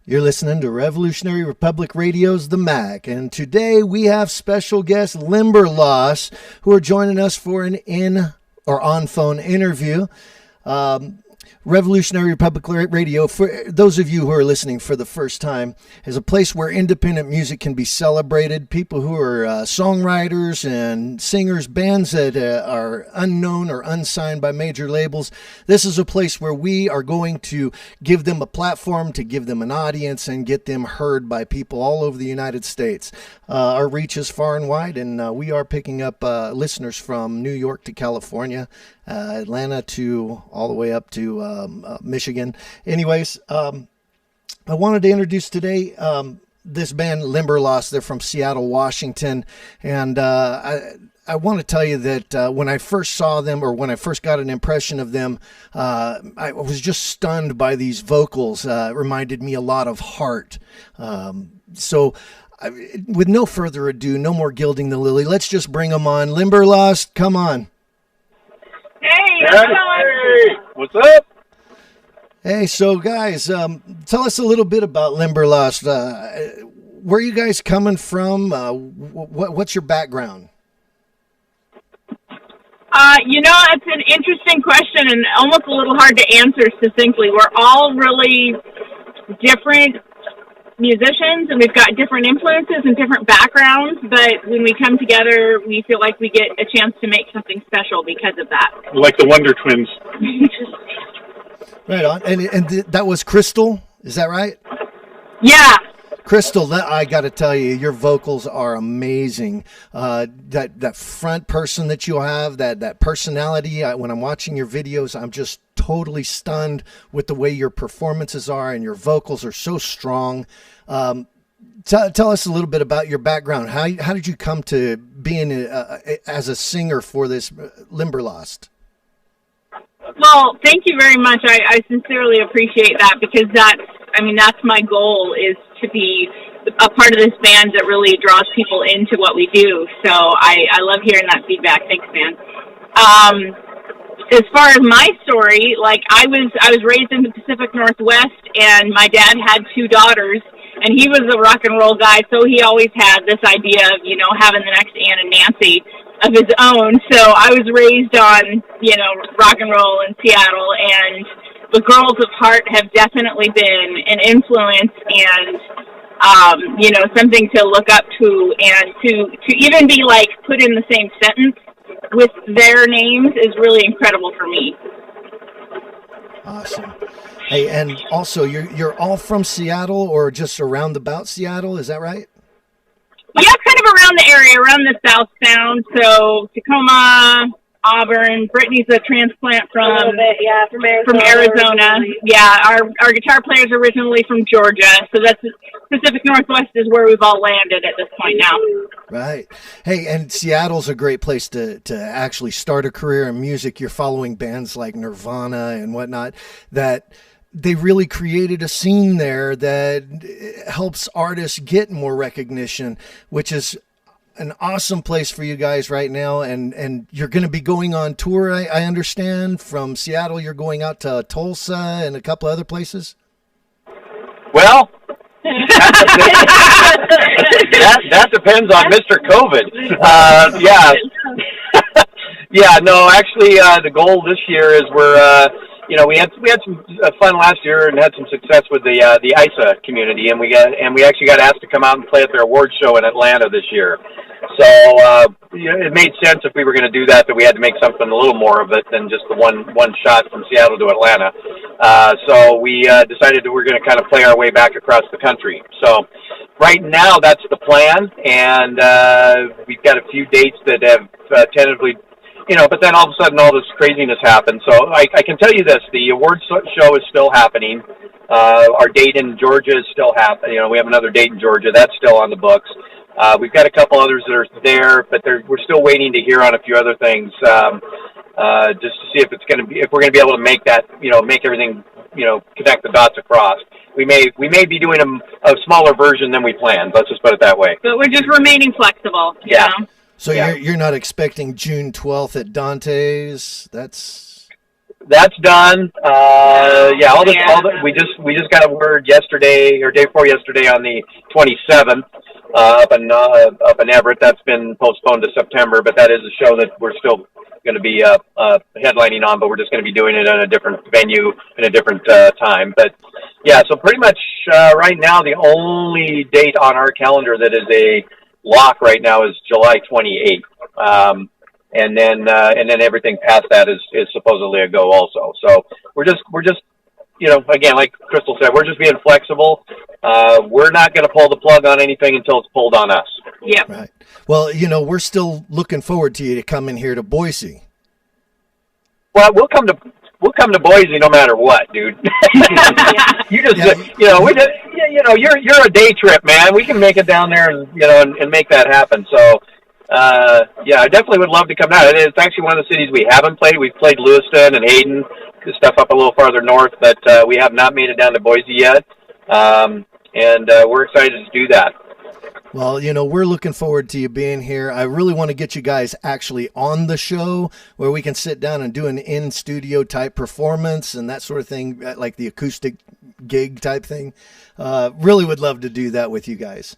You're listening to Revolutionary Republic Radio's The Mac, and today we have special guest Limberlost, who are joining us for an on-phone interview. Revolutionary Republic Radio, for those of you who are listening for the first time, is a place where independent music can be celebrated. People who are songwriters and singers, bands that are unknown or unsigned by major labels. This is a place where we are going to give them a platform, to give them an audience, and get them heard by people all over the United States. Our reach is far and wide, and we are picking up listeners from New York to California, Atlanta to all the way up to Michigan. Anyways, I wanted to introduce today this band Limberlost. They're from Seattle, Washington, and I want to tell you that when I first saw them, or when I first got an impression of them, I was just stunned by these vocals. It reminded me a lot of Heart. With no further ado, no more gilding the lily, let's just bring them on. Limberlost, come on. Hey, how's it going? Hey, what's up? Hey, so guys, tell us a little bit about Limberlost. Where are you guys coming from? What's your background? It's an interesting question and almost a little hard to answer succinctly. We're all really different musicians, and we've got different influences and different backgrounds, but when we come together, we feel like we get a chance to make something special because of that. Like the Wonder Twins. Right on. And that was Crystal, is that right? Yeah. Crystal, I got to tell you, your vocals are amazing. That front person that you have, that personality, when I'm watching your videos, I'm just totally stunned with the way your performances are, and your vocals are so strong. Tell us a little bit about your background. How did you come to being as a singer for this Limberlost? Well, thank you very much. I sincerely appreciate that, because that's my goal, is to be a part of this band that really draws people into what we do. So I love hearing that feedback. Thanks, man. As far as my story, I was raised in the Pacific Northwest, and my dad had two daughters, and he was a rock and roll guy, so he always had this idea of, having the next Ann and Nancy of his own. So I was raised on, rock and roll in Seattle, and the Girls of Heart have definitely been an influence and, something to look up to, and to even be put in the same sentence with their names is really incredible for me. Awesome. Hey, and also you're all from Seattle, or just around about Seattle, is that right? Yeah, kind of around the area, around the South Sound. So Tacoma, Auburn. Brittany's a transplant from Arizona. Yeah, our guitar player's originally from Georgia, so that's Pacific Northwest is where we've all landed at this point now. Right. Hey, and Seattle's a great place to actually start a career in music. You're following bands like Nirvana and whatnot, that they really created a scene there that helps artists get more recognition, which is an awesome place for you guys right now. And you're going to be going on tour, I understand. From Seattle, you're going out to Tulsa and a couple other places. Well, that depends on Mr. COVID. Actually, the goal this year is we had some fun last year and had some success with the ISA community, and we actually got asked to come out and play at their awards show in Atlanta this year. So it made sense, if we were going to do that we had to make something a little more of it than just the one shot from Seattle to Atlanta. So we decided that we're going to kind of play our way back across the country. So right now that's the plan, and we've got a few dates that have tentatively, but then all of a sudden all this craziness happened. So I can tell you this, the awards show is still happening. Our date in Georgia is still happening. We have another date in Georgia. That's still on the books. We've got a couple others that are there, but we're still waiting to hear on a few other things, just to see if we're going to be able to make that, make everything, connect the dots across. We may be doing a smaller version than we planned. Let's just put it that way. But we're just remaining flexible. Yeah. So you're not expecting June 12th at Dante's? That's That's done. We just got a word yesterday or day before yesterday on the 27th up in Everett. That's been postponed to September, but that is a show that we're still going to be headlining on, but we're just going to be doing it in a different venue in a different time. But yeah, so pretty much right now the only date on our calendar that is a lock right now is July 28th. And then everything past that is supposedly a go also. So we're just, again, like Crystal said, we're just being flexible. We're not going to pull the plug on anything until it's pulled on us. Yep. Right. Well, we're still looking forward to you to come in here to Boise. Well, we'll come to Boise no matter what, dude. You're a day trip, man. We can make it down there and make that happen. So, I definitely would love to come down. It's actually one of the cities we haven't played. We've played Lewiston and Hayden, stuff up a little farther north, but we have not made it down to Boise yet. And we're excited to do that. Well, we're looking forward to you being here. I really want to get you guys actually on the show where we can sit down and do an in-studio type performance and that sort of thing, like the acoustic gig type thing. Really would love to do that with you guys.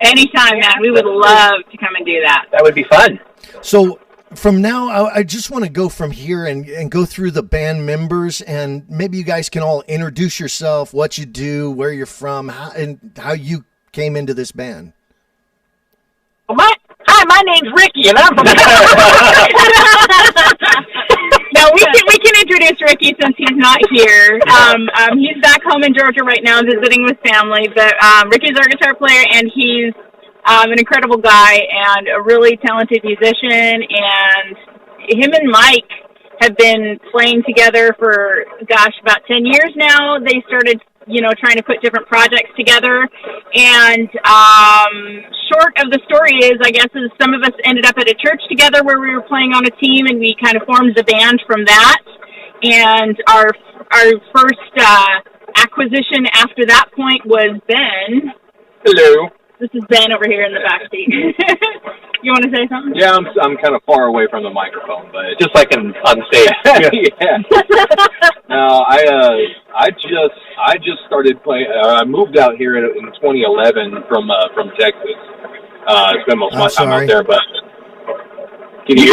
Anytime, man. We would love to come and do that. That would be fun. So from now, I just want to go from here and go through the band members, and maybe you guys can all introduce yourself, what you do, where you're from, how you came into this band. Hi, my name's Ricky, and I'm from. No, we can introduce Ricky since he's not here. He's back home in Georgia right now visiting with family, but Ricky's our guitar player, and he's an incredible guy and a really talented musician, and him and Mike have been playing together for, about 10 years now. They started, trying to put different projects together, and short of the story is some of us ended up at a church together where we were playing on a team, and we kind of formed the band from that, and our first acquisition after that point was Ben. Hello. This is Ben over here in the back seat. You want to say something? Yeah, I'm kind of far away from the microphone, but just like on stage. Yeah. No, I just started playing. I moved out here in 2011 from Texas. Spent most of my time out there, but can you?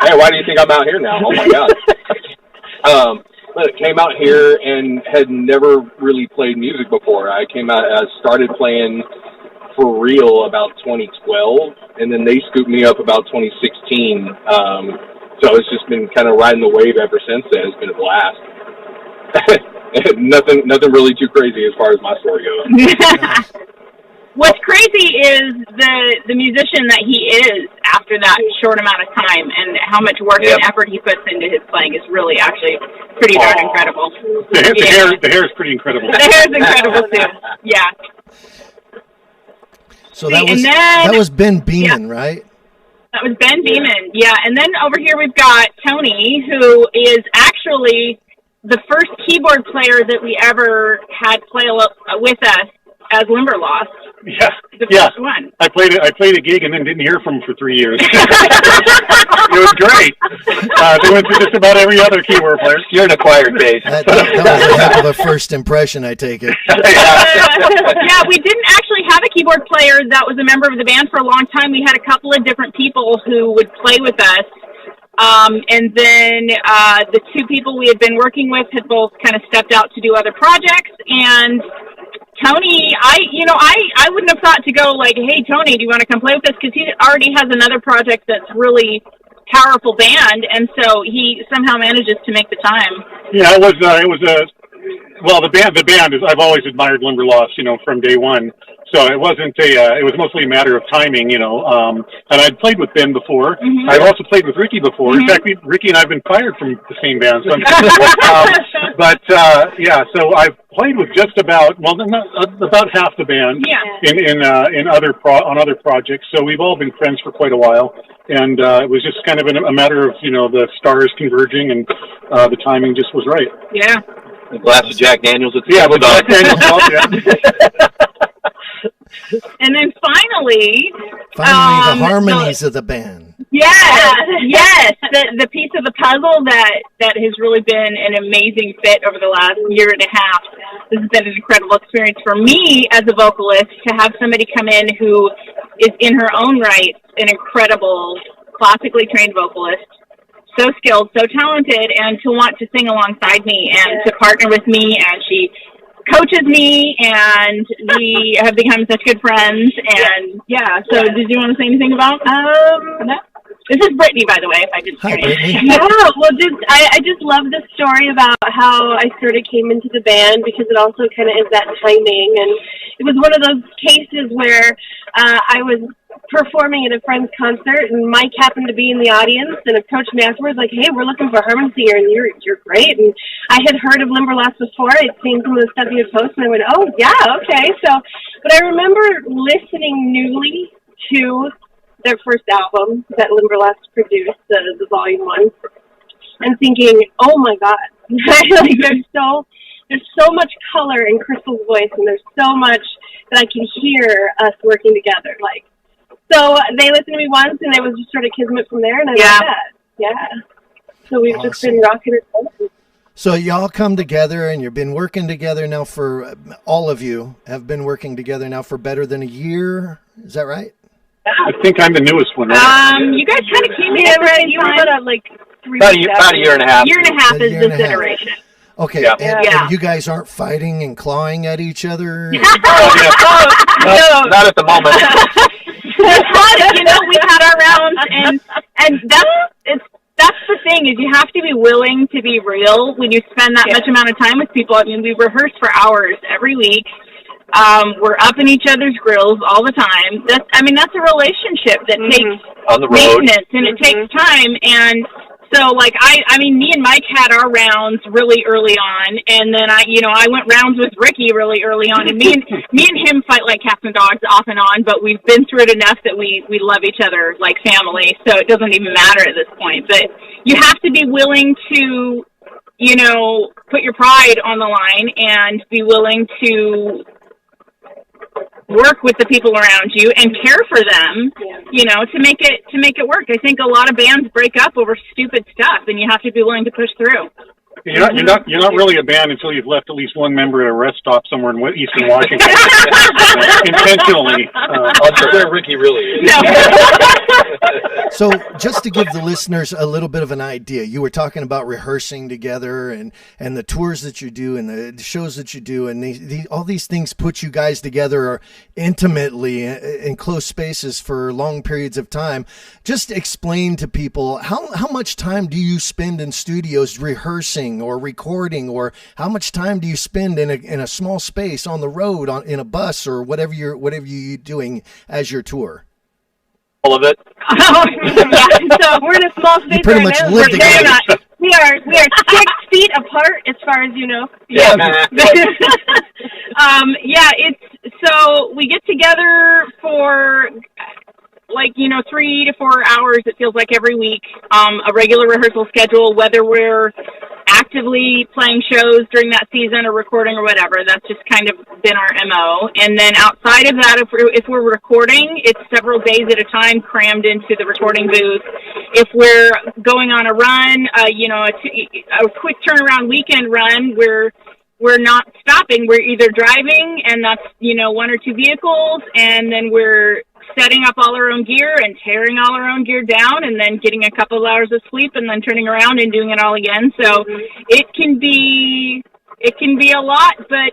Hey, why do you think I'm out here now? Oh my God. But came out here and had never really played music before. I started playing for real about 2012, and then they scooped me up about 2016. So it's just been kind of riding the wave ever since then. It's been a blast. Nothing really too crazy as far as my story goes. What's crazy is the musician that he is after that short amount of time, and how much work and effort he puts into his playing is really actually pretty darn incredible. The hair is pretty incredible. The hair is incredible too. Yeah. So that was Ben Beeman, right? That was Ben Beeman, yeah. And then over here we've got Tony, who is actually the first keyboard player that we ever had play with us as Limberlost. Yeah, the first one. I played a gig and then didn't hear from him for 3 years. It was great. They went through just about every other keyboard player. You're an acquired taste. That was a heck of a first impression, I take it. Yeah, we didn't actually have a keyboard player that was a member of the band for a long time. We had a couple of different people who would play with us. And then the two people we had been working with had both kind of stepped out to do other projects, and Tony, I wouldn't have thought to go like, hey, Tony, do you want to come play with us? Because he already has another project that's really powerful band, and so he somehow manages to make the time. Yeah, the band is, I've always admired Limberlost, from day one. So it wasn't it was mostly a matter of timing, and I'd played with Ben before. Mm-hmm. I've also played with Ricky before. Mm-hmm. In fact, Ricky and I have been fired from the same band. So so I've played with just about half the band in other projects. So we've all been friends for quite a while, and it was just kind of a matter of the stars converging, and the timing just was right. Yeah. A glass of Jack Daniels at the Jack Daniels. And then finally the harmonies of the band. Yes. The piece of the puzzle that has really been an amazing fit over the last year and a half. This has been an incredible experience for me as a vocalist to have somebody come in who is in her own right an incredible, classically trained vocalist, so skilled, so talented, and to want to sing alongside me and to partner with me, and she coaches me, and we have become such good friends. And so did you want to say anything about no? This is Brittany, by the way, if I didn't hear you. Yeah, well, I just love the story about how I sort of came into the band, because it also kind of is that timing. And it was one of those cases where I was performing at a friend's concert, and Mike happened to be in the audience and approached me afterwards like, hey, we're looking for a harmony singer, and you're great. And I had heard of Limberlost before. I'd seen some of the stuff you had posted, and I went, oh, yeah, okay. But I remember listening newly to their first album that Limberlost produced, the Volume 1, and thinking, oh my God, like there's so much color in Crystal's voice, and there's so much that I can hear us working together. Like, so they listened to me once, and it was just sort of kismet from there, and I love that. Yeah. So we've just been rocking it. So y'all come together, and you've been working together now for, all of you have been working together now for better than a year. Is that right? I think I'm the newest one, right? You guys kind of came together at you were about like 3 About a year and a half. Year and a half is this iteration. Okay, Yeah. And you guys aren't fighting and clawing at each other? Not at the moment. We've had our rounds, and that's the thing, is you have to be willing to be real when you spend that much amount of time with people. I mean, we rehearse for hours every week. We're up in each other's grills all the time. That's a relationship that takes on the road, maintenance, and it takes time. And so, like, me and Mike had our rounds really early on, and then I went rounds with Ricky really early on, and me and him fight like cats and dogs off and on, but we've been through it enough that we love each other like family, so it doesn't even matter at this point. But you have to be willing to, put your pride on the line and be willing to work with the people around you and care for them, to make it work. I think a lot of bands break up over stupid stuff, and you have to be willing to push through. You're not really a band until you've left at least one member at a rest stop somewhere in Eastern Washington. Intentionally. That's where Ricky really is. So just to give the listeners a little bit of an idea, you were talking about rehearsing together and the tours that you do and the shows that you do, and all these things put you guys together intimately in close spaces for long periods of time. Just explain to people how much time do you spend in studios rehearsing or recording, or how much time do you spend in a small space on the road, in a bus, or whatever you're doing as your tour? All of it. So we're in a small space. You pretty much live together. We are 6 feet apart, as far as you know. Yeah. So we get together for 3 to 4 hours, it feels like, every week, a regular rehearsal schedule, whether we're actively playing shows during that season or recording or whatever. That's just kind of been our MO. And then outside of that, if we're recording, it's several days at a time crammed into the recording booth. If we're going on a run, a quick turnaround weekend run, we're not stopping. We're either driving, and that's, 1 or 2 vehicles, and then we're setting up all our own gear and tearing all our own gear down, and then getting a couple of hours of sleep, and then turning around and doing it all again. So it can be a lot, but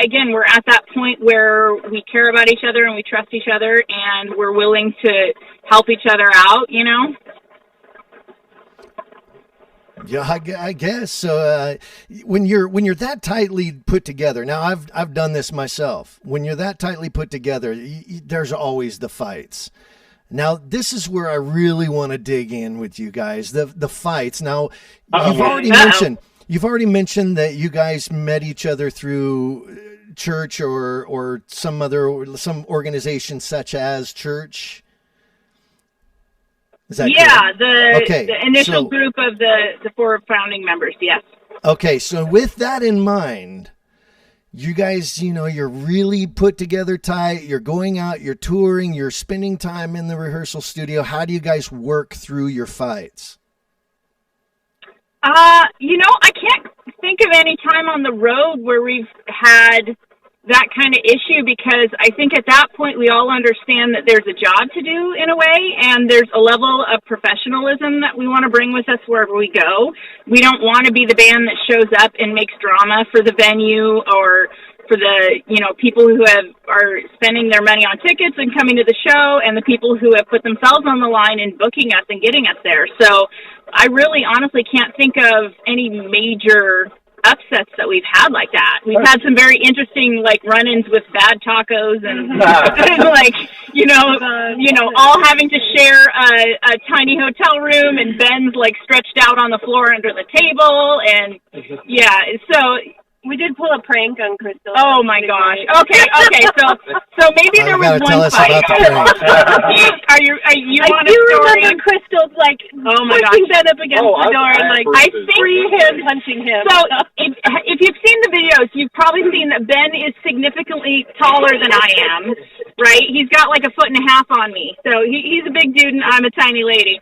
again, we're at that point where we care about each other and we trust each other, and we're willing to help each other out, Yeah, I guess. So when you're that tightly put together, now I've done this myself. When you're that tightly put together, there's always the fights. Now this is where I really want to dig in with you guys. The fights. Now you've already mentioned that you guys met each other through church or some organization such as church. Is that correct? The initial group of the 4 founding members, yes. Okay, so with that in mind, You guys, you're really put together tight. You're going out, you're touring, you're spending time in the rehearsal studio. How do you guys work through your fights? I can't think of any time on the road where we've had that kind of issue, because I think at that point we all understand that there's a job to do in a way, and there's a level of professionalism that we want to bring with us wherever we go. We don't want to be the band that shows up and makes drama for the venue or for the, people who are spending their money on tickets and coming to the show, and the people who have put themselves on the line and booking us and getting us there. So I really honestly can't think of any major upsets that we've had like that. We've had some very interesting run-ins with bad tacos and all having to share a tiny hotel room, and Ben's stretched out on the floor under the table, and so we did pull a prank on Crystal. Oh my gosh. Okay. So maybe there was one fight. Are you want a story? I do remember Crystal pushing Ben up against the door and I think freehand punching him. So if you've seen the videos, you've probably seen that Ben is significantly taller than I am. Right? He's got 1.5 feet on me. So he's a big dude and I'm a tiny lady.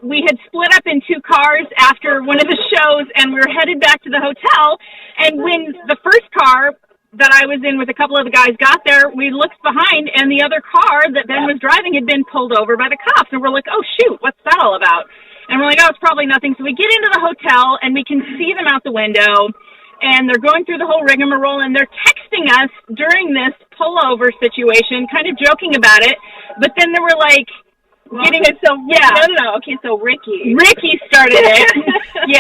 We had split up in 2 cars after one of the shows, and we were headed back to the hotel. And when the first car that I was in with a couple of the guys got there, we looked behind, and the other car that Ben was driving had been pulled over by the cops. And we're like, oh, shoot, what's that all about? And we're like, oh, it's probably nothing. So we get into the hotel, and we can see them out the window, and they're going through the whole rigmarole, and they're texting us during this pullover situation, kind of joking about it. But then they were getting it. So no. Okay, so Ricky started it. He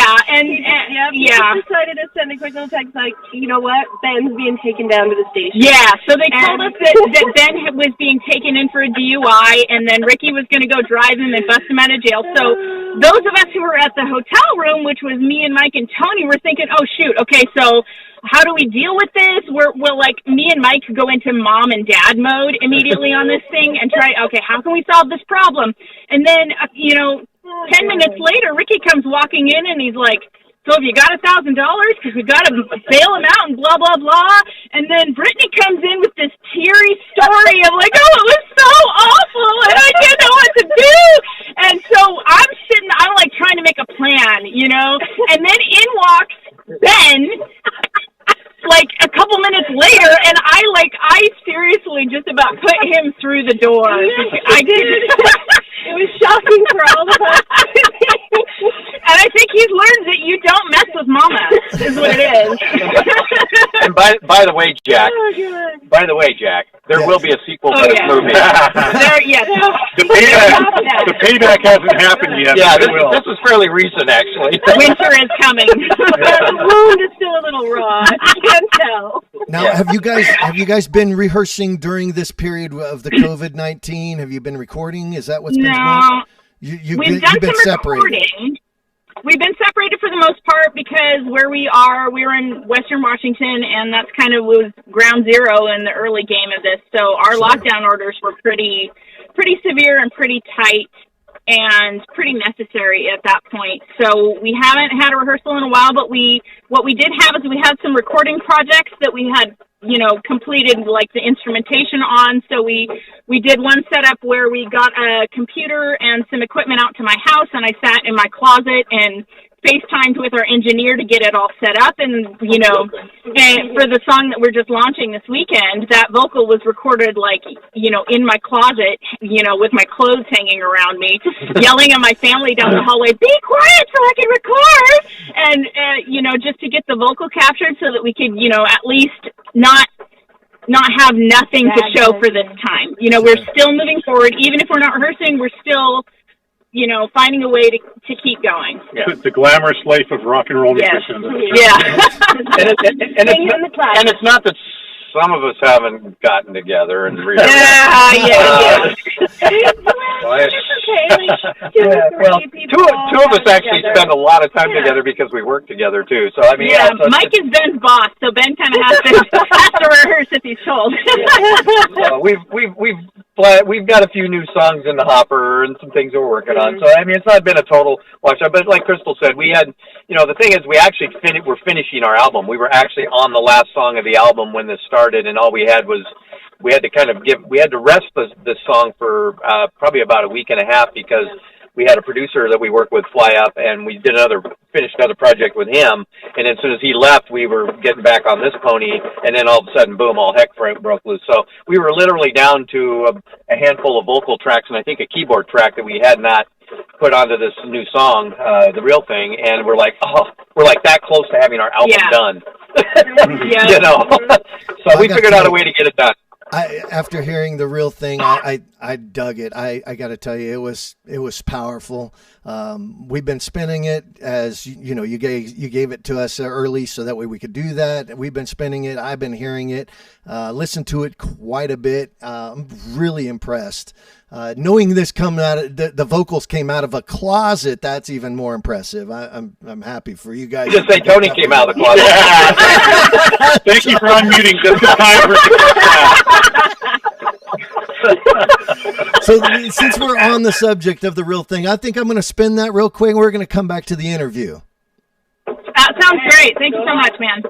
decided to send a quick little text you know what, Ben's being taken down to the station. Yeah, so they told us that Ben was being taken in for a DUI, and then Ricky was going to go drive him and bust him out of jail. So those of us who were at the hotel room, which was me and Mike and Tony, were thinking, oh shoot, okay, so how do we deal with this? We're me and Mike go into mom and dad mode immediately on this thing and try, okay, how can we solve this problem? And then, 10 minutes later, Ricky comes walking in and he's like, so have you got $1,000? Because we've got to bail him out and blah, blah, blah. And then Brittany comes in with this teary story of oh, it was so awful and I didn't know what to do. And so I'm trying to make a plan, and then in walks Ben, a couple minutes later, and I seriously just about put him through the door. I did. It was shocking for all of us. And I think he's learned that you don't mess with mama, is what it is. And by the way, Jack, there will be a sequel to this movie. The payback hasn't happened yet. Yeah, this is fairly recent, actually. Winter is coming. The wound is still a little raw. I can tell. Now, have you guys been rehearsing during this period of the COVID-19? Have you been recording? Is that what's been going on? We've done some separated. recording. We've been separated for the most part because where we're in Western Washington, and that's kind of was ground zero in the early game of this. So our lockdown orders were pretty severe and pretty tight and pretty necessary at that point. So we haven't had a rehearsal in a while, but what we did have is we had some recording projects that we had completed the instrumentation on. So we did one setup where we got a computer and some equipment out to my house, and I sat in my closet and FaceTimed with our engineer to get it all set up. And, and for the song that we're just launching this weekend, that vocal was recorded in my closet, with my clothes hanging around me, yelling at my family down the hallway, be quiet so I can record. And, just to get the vocal captured so that we could, at least not have nothing to show for this time. We're still moving forward. Even if we're not rehearsing, we're still, finding a way to keep going. Yeah. The glamorous life of rock and roll musicians. Yeah. and it's not that some of us haven't gotten together and yeah. Well, two of us actually spend a lot of time together because we work together too. So I mean, Mike is Ben's boss, so Ben kind of has to rehearse if he's told. So we've we've got a few new songs in the hopper and some things that we're working on. So, I mean, it's not been a total washout, but like Crystal said, we had, the thing is we actually we're finishing our album. We were actually on the last song of the album when this started, and all we had was, we had to rest this song for probably about a week and a half, because we had a producer that we worked with fly up, and we finished another project with him. And as soon as he left, we were getting back on this pony, and then all of a sudden, boom, all heck broke loose. So we were literally down to a handful of vocal tracks and I think a keyboard track that we had not put onto this new song, The Real Thing, and we're like that close to having our album done. So we figured out a way to get it done. After hearing The Real Thing, I dug it. I got to tell you, it was powerful. We've been spinning it, as you gave it to us early, so that way we could do that. We've been spinning it. I've been hearing it, listened to it quite a bit. I'm really impressed. Knowing this coming out of the vocals came out of a closet, that's even more impressive. I'm happy for you guys. Just say Tony came out of the closet. Thank you for unmuting just in time. So since we're on the subject of The Real Thing, I think I'm going to spin that real quick. We're going to come back to the interview. That sounds great. Thank you so much, man.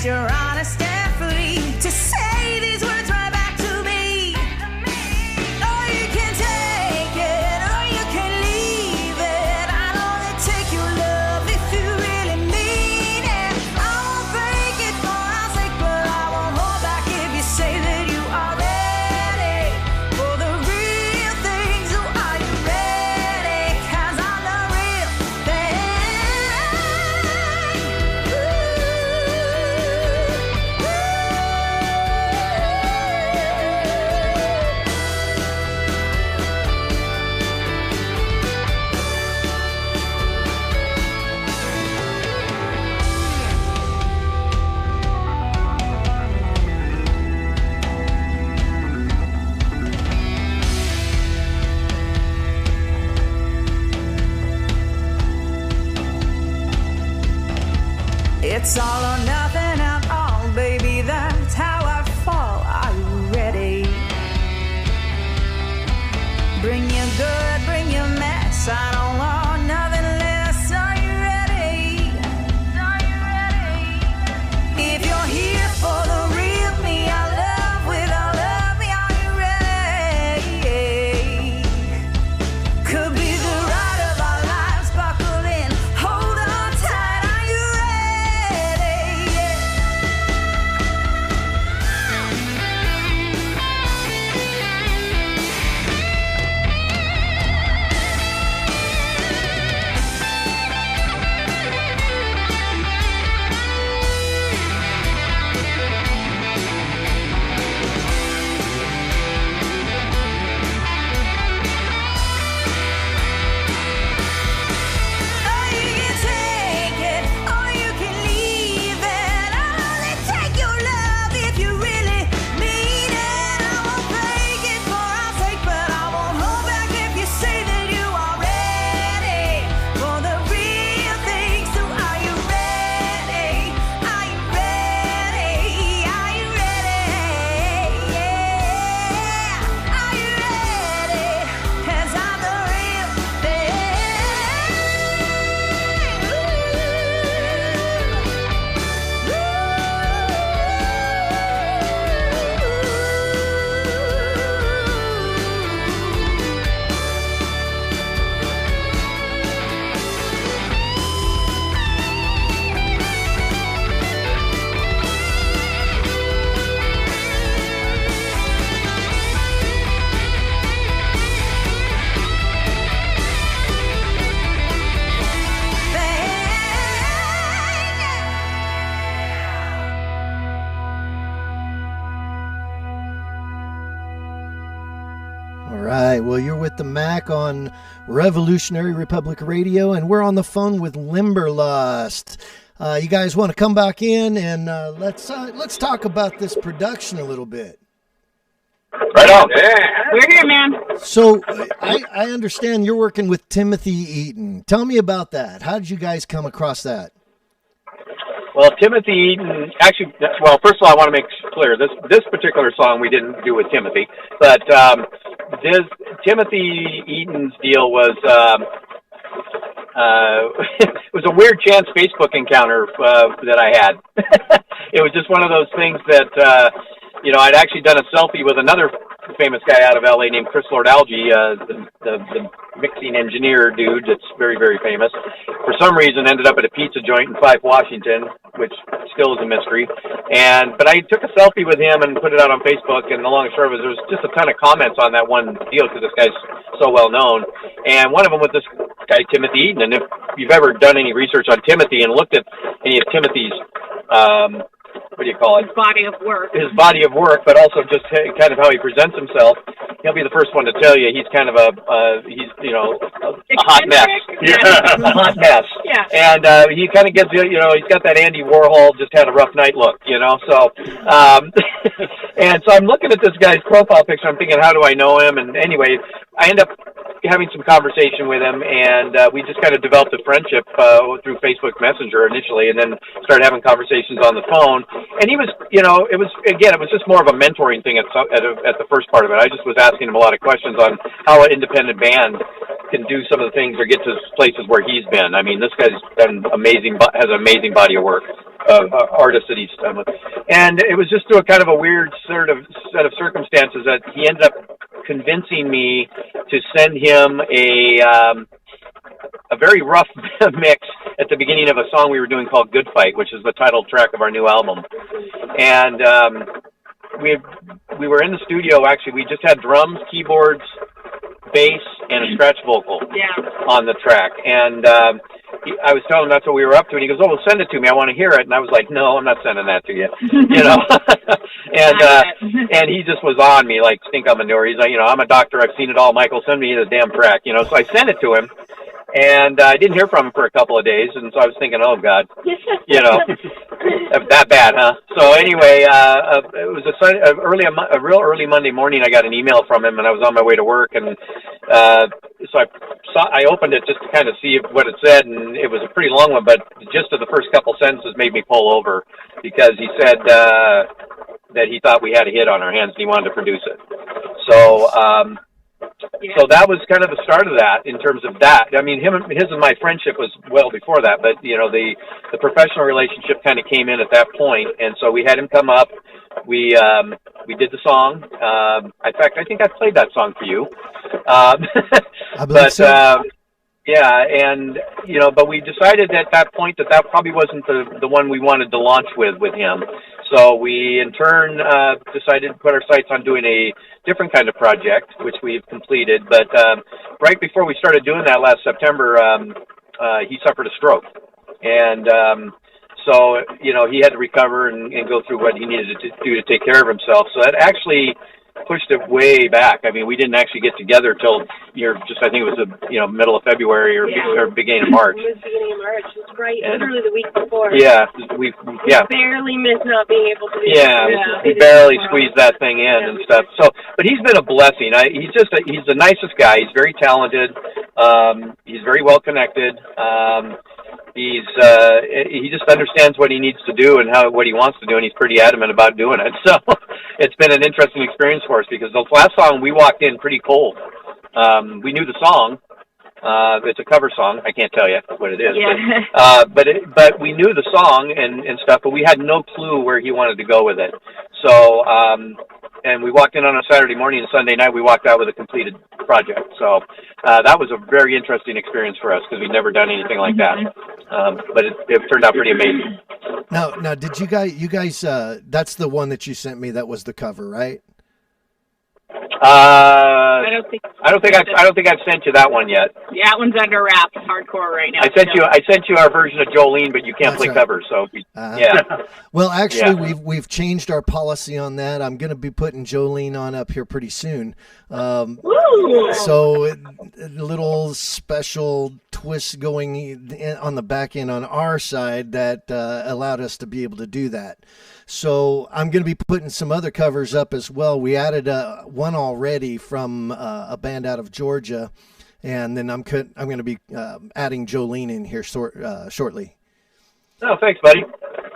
You're honest and free to say these words right back to me. Or you can take it, or you can leave it. I'll only take your love if you really mean it. I won't break it for our sake, but I won't hold back if you say that you are ready for the real thing. So are you ready? 'Cause I'm the real thing. It's all or nothing at all, baby, that's how I fall. Are you ready? Bring your good, bring your mess, I don't want nothing less. Are you ready? Are you ready? All right. Well, you're with the Mac on Revolutionary Republic Radio, and we're on the phone with Limberlost. You guys want to come back in and let's talk about this production a little bit. Right on. Yeah. We're here, man. So I understand you're working with Timothy Eaton. Tell me about that. How did you guys come across that? Well, Timothy Eaton, actually, well, first of all, I want to make clear, this particular song we didn't do with Timothy, but Timothy Eaton's deal was, it was a weird chance Facebook encounter that I had. It was just one of those things that, I'd actually done a selfie with another famous guy out of LA named Chris Lord-Alge, the mixing engineer dude that's very, very famous. For some reason, ended up at a pizza joint in Fife, Washington, which still is a mystery. But I took a selfie with him and put it out on Facebook. And the long and short of it, there was just a ton of comments on that one deal because this guy's so well known. And one of them was this guy Timothy Eaton. And if you've ever done any research on Timothy and looked at any of Timothy's what do you call it? His body of work. His body of work, but also just kind of how he presents himself. He'll be the first one to tell you he's kind of a hot mess. Yeah. A hot mess. Yeah. And he kind of gets, he's got that Andy Warhol just had a rough night look, So, and so I'm looking at this guy's profile picture. I'm thinking, how do I know him? And anyway, I end up having some conversation with him, and we just kind of developed a friendship through Facebook Messenger initially, and then started having conversations on the phone. And he was, it was just more of a mentoring thing at the first part of it. I just was asking him a lot of questions on how an independent band can do some of the things or get to places where he's been. I mean, this guy's has an amazing body of work. Artist that he's done with. And it was just through a kind of a weird set of circumstances that he ended up convincing me to send him a very rough mix at the beginning of a song we were doing called Good Fight, which is the title track of our new album. And we were in the studio, actually. We just had drums, keyboards, bass, and a scratch vocal on the track. And I was telling him that's what we were up to, and he goes, "Oh, well, send it to me. I want to hear it." And I was like, "No, I'm not sending that to you," And he just was on me like stink on manure. He's like, "I'm a doctor. I've seen it all. Michael, send me the damn track." So I sent it to him, and I didn't hear from him for a couple of days, and so I was thinking, "Oh God, that bad, huh?" So anyway, it was a real early Monday morning. I got an email from him, and I was on my way to work, and so I opened it just to kind of see what it said, and it was a pretty long one, but just the first couple sentences made me pull over because he said that he thought we had a hit on our hands and he wanted to produce it. So so that was kind of the start of that in terms of that. I mean, his and my friendship was well before that, but the professional relationship kind of came in at that point, and so we had him come up. We did the song. In fact, I think I played that song for you. I believe so. But we decided at that point that probably wasn't the one we wanted to launch with him. So we, in turn, decided to put our sights on doing a different kind of project, which we've completed. But right before we started doing that last September, he suffered a stroke. And so, he had to recover and go through what he needed to do to take care of himself. So that actually pushed it way back. I mean, we didn't actually get together till I think it was the middle of February or beginning of March. It was beginning of March. It was right, literally the week before. Yeah, we barely missed not being able to do we barely squeezed that thing in and stuff. So, but he's been a blessing. He's the nicest guy. He's very talented. He's very well connected. He just understands what he needs to do and what he wants to do, and he's pretty adamant about doing it. So it's been an interesting experience for us because the last song we walked in pretty cold. We knew the song. It's a cover song. I can't tell you what it is. Yeah. But we knew the song and stuff, but we had no clue where he wanted to go with it. So and we walked in on a Saturday morning, and Sunday night we walked out with a completed project. So that was a very interesting experience for us because we'd never done anything like that. But it turned out pretty amazing. Now, did you guys? That's the one that you sent me. That was the cover, right? I don't I don't think I've sent you that one yet. Yeah, that one's under wraps, hardcore right now. I sent you our version of Jolene, but you can't play covers. So yeah. Well, actually, we've changed our policy on that. I'm going to be putting Jolene on up here pretty soon. So a little special twist going on the back end on our side that allowed us to be able to do that. So I'm going to be putting some other covers up as well. We added one already from a band out of Georgia, and then I'm going to be adding Jolene in here shortly. Oh, thanks, buddy.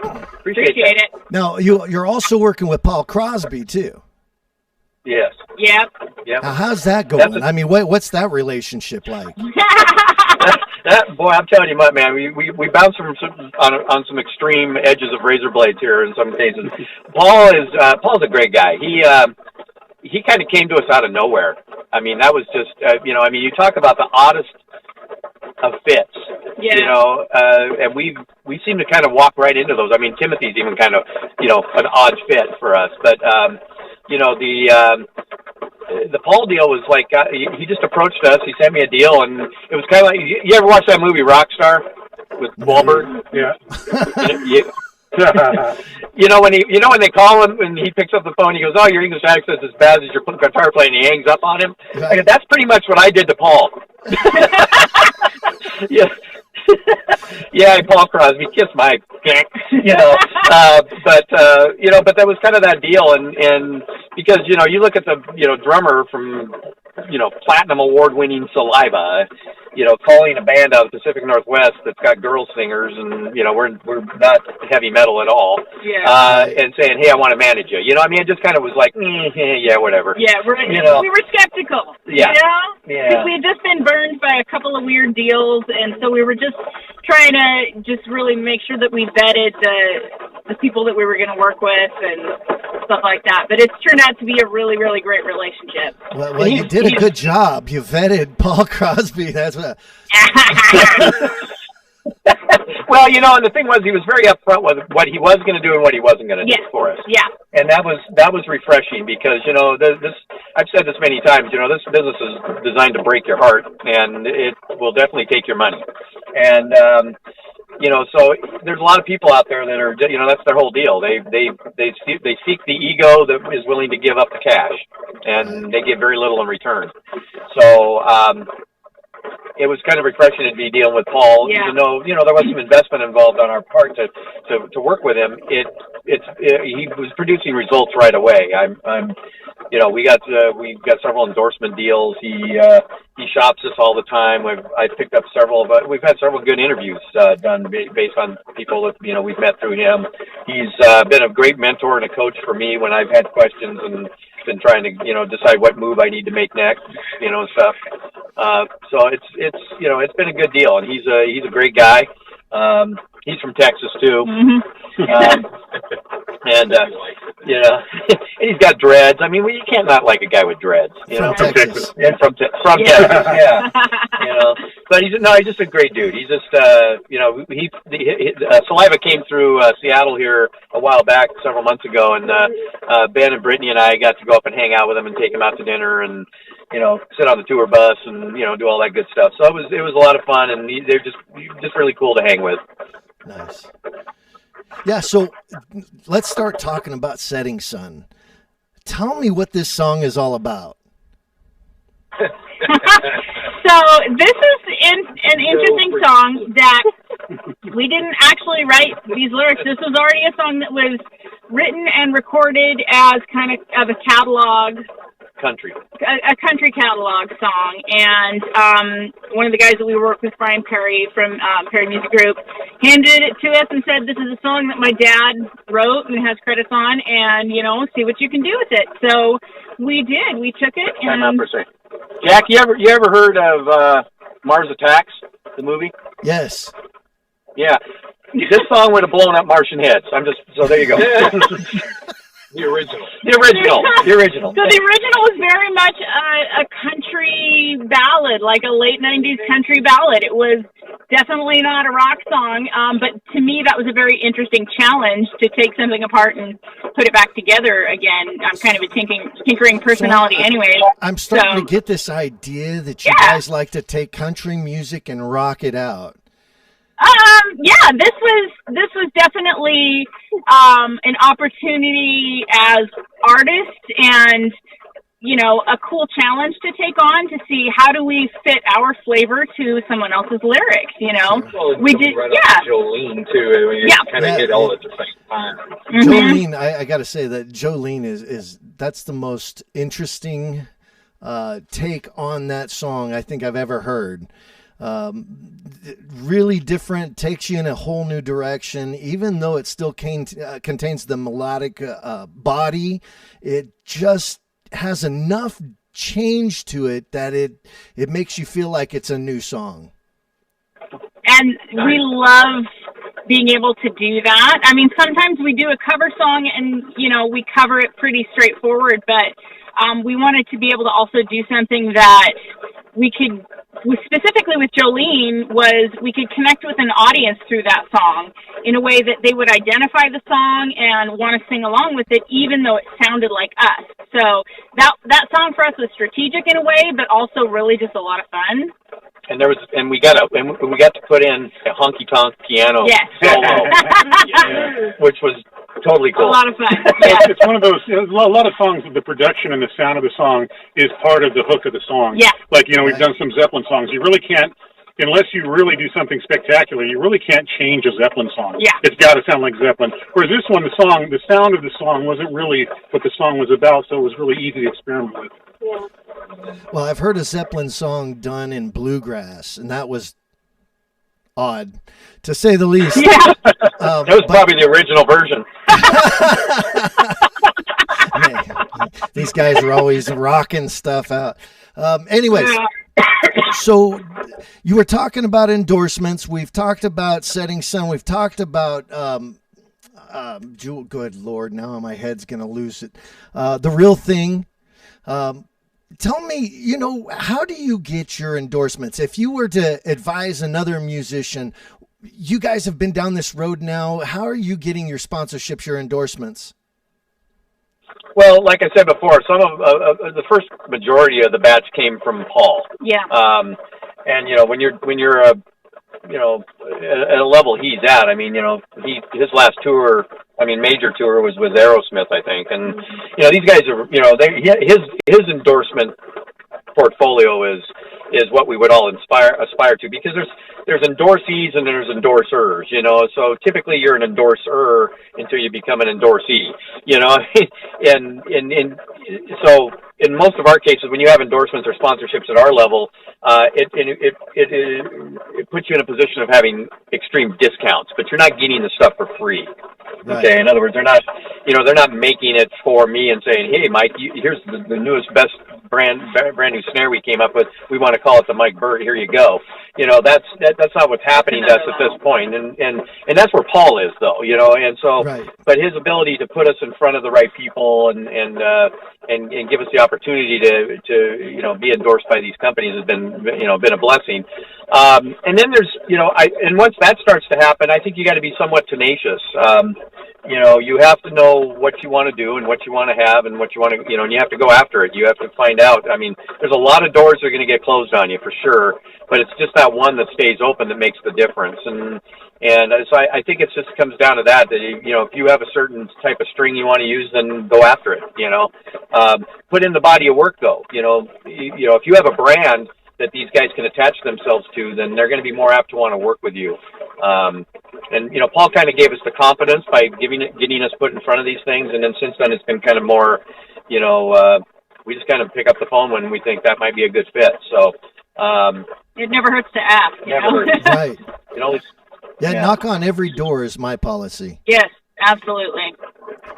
Appreciate it. Now you're also working with Paul Crosby too. Yes. Yep. Now, how's that going? I mean, what's that relationship like? That boy, I'm telling you what, man, we bounce on some extreme edges of razor blades here in some cases. Paul's a great guy. He kind of came to us out of nowhere. I mean, that was just you talk about the oddest of fits. Yeah. And we seem to kind of walk right into those. I mean, Timothy's even kind of an odd fit for us, but the Paul deal was like he just approached us. He sent me a deal, and it was kind of like, you ever watch that movie Rockstar with Wahlberg? Yeah. When they call him and he picks up the phone, he goes, "Oh, your English accent's as bad as your guitar playing." And he hangs up on him. I go, that's pretty much what I did to Paul. Yeah. Yeah, Paul Crosby, kiss my, but that was kind of that deal, and because you look at the drummer from platinum award-winning Saliva, calling a band out of the Pacific Northwest that's got girl singers, and we're not heavy metal at all, and saying, "Hey, I want to manage you." It just kind of was like, yeah, whatever. Yeah, we were skeptical. Yeah, because we had just been burned by a couple of weird deals, and so we were just trying to just really make sure that we vetted the people that we were going to work with and stuff like that. But it's turned out to be a really, really great relationship. Well, you did a good job. You vetted Paul Crosby. That's what. Well, and the thing was, he was very upfront with what he was going to do and what he wasn't going to do for us. Yeah. And that was refreshing because, this I've said this many times, this business is designed to break your heart, and it will definitely take your money. And, so there's a lot of people out there that are, that's their whole deal. They seek the ego that is willing to give up the cash, and they give very little in return. So, it was kind of refreshing to be dealing with Paul, even though there was some investment involved on our part to work with him. He was producing results right away. We got several endorsement deals. He shops us all the time. I picked up we've had several good interviews done based on people that we've met through him. He's been a great mentor and a coach for me when I've had questions and been trying to decide what move I need to make next, and stuff. So it's been a good deal, and he's a great guy. He's from Texas too. Mm-hmm. And he's got dreads. I mean, you can't not like a guy with dreads, from Texas. And from Texas, yeah. But he's just a great dude. He's just, Saliva came through Seattle here a while back, several months ago, and Ben and Brittany and I got to go up and hang out with him and take him out to dinner and sit on the tour bus and do all that good stuff. So it was a lot of fun, and they're just really cool to hang with. Nice. Yeah, so let's start talking about Setting Sun. Tell me what this song is all about. So this is an interesting song that we didn't actually write these lyrics. This was already a song that was written and recorded as kind of a catalog. A country catalog song, and one of the guys that we work with, Brian Perry from Perry Music Group, handed it to us and said, "This is a song that my dad wrote and has credits on, and see what you can do with it." So we did. We took it. And Jack, you ever heard of Mars Attacks, the movie? Yes. Yeah, this song would have blown up Martian heads. So there you go. The original. So the original was very much a country ballad, like a late 90s country ballad. It was definitely not a rock song, but to me that was a very interesting challenge to take something apart and put it back together again. I'm kind of a tinkering personality anyway. I'm starting to get this idea that you guys like to take country music and rock it out. Yeah, this was definitely an opportunity as artists and, you know, a cool challenge to take on to see how do we fit our flavor to someone else's lyrics, you know. Well, we did, right Jolene, too. I mean, kind of hit all at the same time. Jolene, I got to say that Jolene is that's the most interesting take on that song I think I've ever heard. Really different, takes you in a whole new direction. Even though it still contains the melodic body, it just has enough change to it that it makes you feel like it's a new song. And we love being able to do that. I mean, sometimes we do a cover song and, you know, we cover it pretty straightforward, but we wanted to be able to also do something that we could, specifically with Jolene, was we could connect with an audience through that song in a way that they would identify the song and want to sing along with it, even though it sounded like us. So that song for us was strategic in a way, but also really just a lot of fun. And we got to put in a honky tonk piano solo, which was totally cool. A lot of fun. It's one of those. A lot of songs. The production and the sound of the song is part of the hook of the song. Yeah. Like, you know, we've done some Zeppelin songs. You really can't, unless you really do something spectacular, you really can't change a Zeppelin song. Yeah. It's got to sound like Zeppelin. Whereas this one, the sound of the song wasn't really what the song was about, so it was really easy to experiment with. Yeah. Well, I've heard a Zeppelin song done in bluegrass, and that was odd, to say the least. Yeah. That was probably the original version. Man, these guys are always rocking stuff out. Anyways, so you were talking about endorsements. We've talked about setting sun. We've talked about good Lord, now my head's gonna lose it. The Real Thing. Tell me, you know, how do you get your endorsements? If you were to advise another musician, you guys have been down this road now. How are you getting your sponsorships, your endorsements? Well, like I said before, some of the first majority of the batch came from Paul. Yeah. And you know, when you're you know, at a level he's at, I mean, you know, his last tour, I mean, major tour was with Aerosmith, I think, and you know, these guys are, you know, his endorsement portfolio is what we would all aspire to, because there's endorsees and there's endorsers, you know. So typically you're an endorser until you become an endorsee, you know. and so in most of our cases, when you have endorsements or sponsorships at our level, it puts you in a position of having extreme discounts, but you're not getting the stuff for free. Right. Okay, in other words, they're not making it for me and saying, "Hey, Mike, here's the newest, best brand new snare we came up with. We want to call it the Mike Bird. Here you go." You know, that's not what's happening to us at this point, and that's where Paul is, though. You know, and so, right. But his ability to put us in front of the right people and give us the opportunity to you know, be endorsed by these companies has been a blessing. And then there's, you know, and once that starts to happen, I think you got to be somewhat tenacious. You know, you have to know what you want to do and what you want to have and what you want to, you know, and you have to go after it. You have to find out. I mean, there's a lot of doors that are going to get closed on you for sure, but it's just that one that stays open that makes the difference. And so I think it just comes down to that, you know, if you have a certain type of string you want to use, then go after it, you know. Put in the body of work, though. You know, if you have a brand that these guys can attach themselves to, then they're going to be more apt to want to work with you. And, you know, Paul kind of gave us the confidence by getting us put in front of these things. And then since then, it's been kind of more, you know, we just kind of pick up the phone when we think that might be a good fit. So it never hurts to ask. Never hurts. Right. You know, yeah, knock on every door is my policy. Yes, absolutely.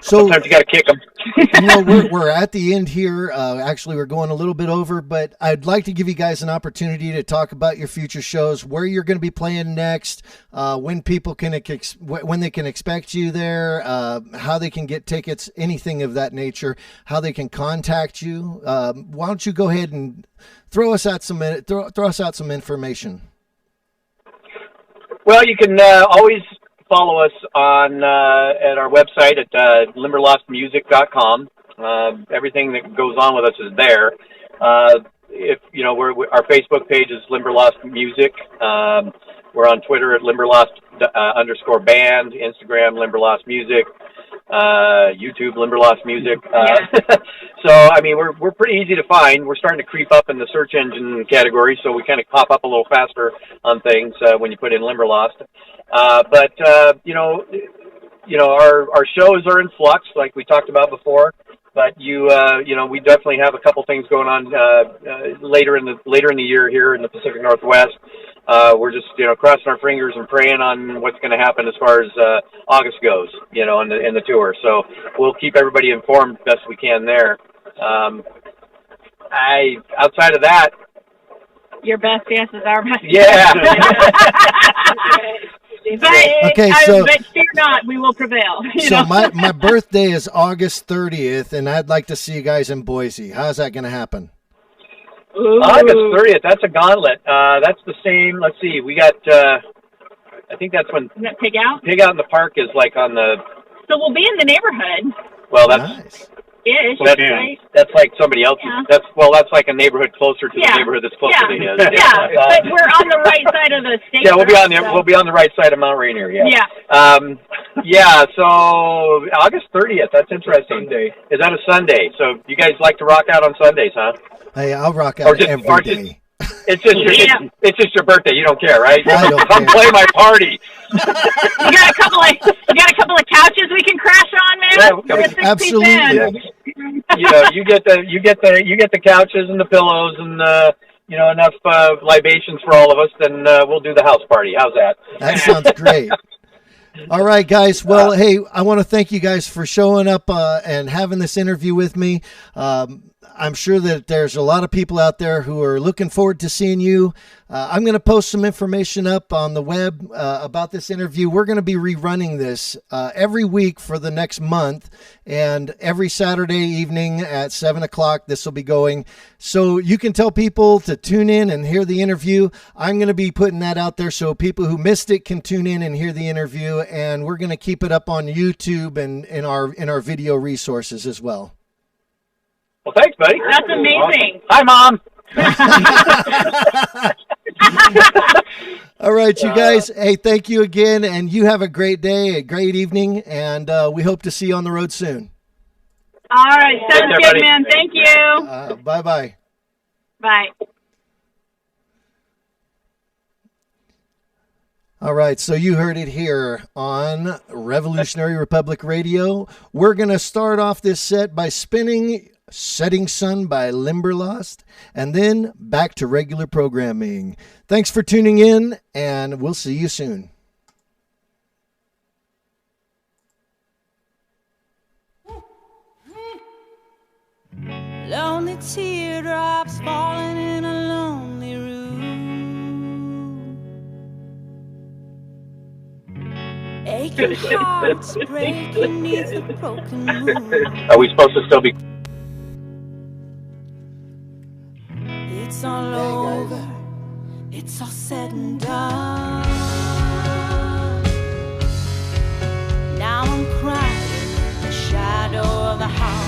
So sometimes you got to kick them. You know, we're at the end here. Actually, we're going a little bit over, but I'd like to give you guys an opportunity to talk about your future shows, where you're going to be playing next, when people when they can expect you there, how they can get tickets, anything of that nature, how they can contact you. Why don't you go ahead and throw us out some information? Well, you can always follow us on at our website at LimberlostMusic.com. Everything that goes on with us is there. If our Facebook page is Limberlost Music. We're on Twitter at Limberlost _band, Instagram Limberlost Music, YouTube Limberlost Music. So I mean, we're pretty easy to find. We're starting to creep up in the search engine category, so we kind of pop up a little faster on things when you put in Limberlost. But our shows are in flux, like we talked about before. But we definitely have a couple things going on later in the year here in the Pacific Northwest. We're just crossing our fingers and praying on what's going to happen as far as August goes, in the tour. So we'll keep everybody informed best we can there. Outside of that, your best guess is our best. Yeah. But fear not, we will prevail. My birthday is August 30th, and I'd like to see you guys in Boise. How's that going to happen? Ooh. August 30th, that's a gauntlet. That's the same. Let's see, we got, I think that's when... Is that Pig Out? Pig Out in the Park is like on the... So we'll be in the neighborhood. Well, that's... Nice. Ish, right? That's like somebody else's. Yeah. That's like a neighborhood closer to the neighborhood that's closer to his. Yeah, but we're on the right side of the state. Yeah, we'll be on the right side of Mount Rainier. Yeah. So August 30th. That's interesting. Sunday. Is that a Sunday? So you guys like to rock out on Sundays, huh? Hey, I'll rock out every day. It's just your birthday. You don't care, right? I don't Come care. play my party. You got a couple of couches we can crash on, man. Yeah, absolutely. You get the couches and the pillows and enough libations for all of us. Then we'll do the house party. How's that? That sounds great. All right, guys. Well, hey, I want to thank you guys for showing up and having this interview with me. I'm sure that there's a lot of people out there who are looking forward to seeing you. I'm going to post some information up on the web about this interview. We're going to be rerunning this every week for the next month, and every Saturday evening at 7 o'clock, this will be going. So you can tell people to tune in and hear the interview. I'm going to be putting that out there so people who missed it can tune in and hear the interview, and we're going to keep it up on YouTube and in our video resources as well. Well, thanks, buddy. That's amazing. Hi, Mom. All right, you guys. Hey, thank you again, and you have a great day, a great evening, and we hope to see you on the road soon. All right, sounds good, buddy. Man. Thank you. Bye-bye. Bye. All right, so you heard it here on Revolutionary Republic Radio. We're going to start off this set by spinning Setting Sun by Limberlost, and then back to regular programming. Thanks for tuning in, and we'll see you soon. Lonely teardrops falling in a lonely room. Aching hearts breaking neath a broken moon. Are we supposed to still be... It's all over, it's all said and done. Now I'm crying in the shadow of the house.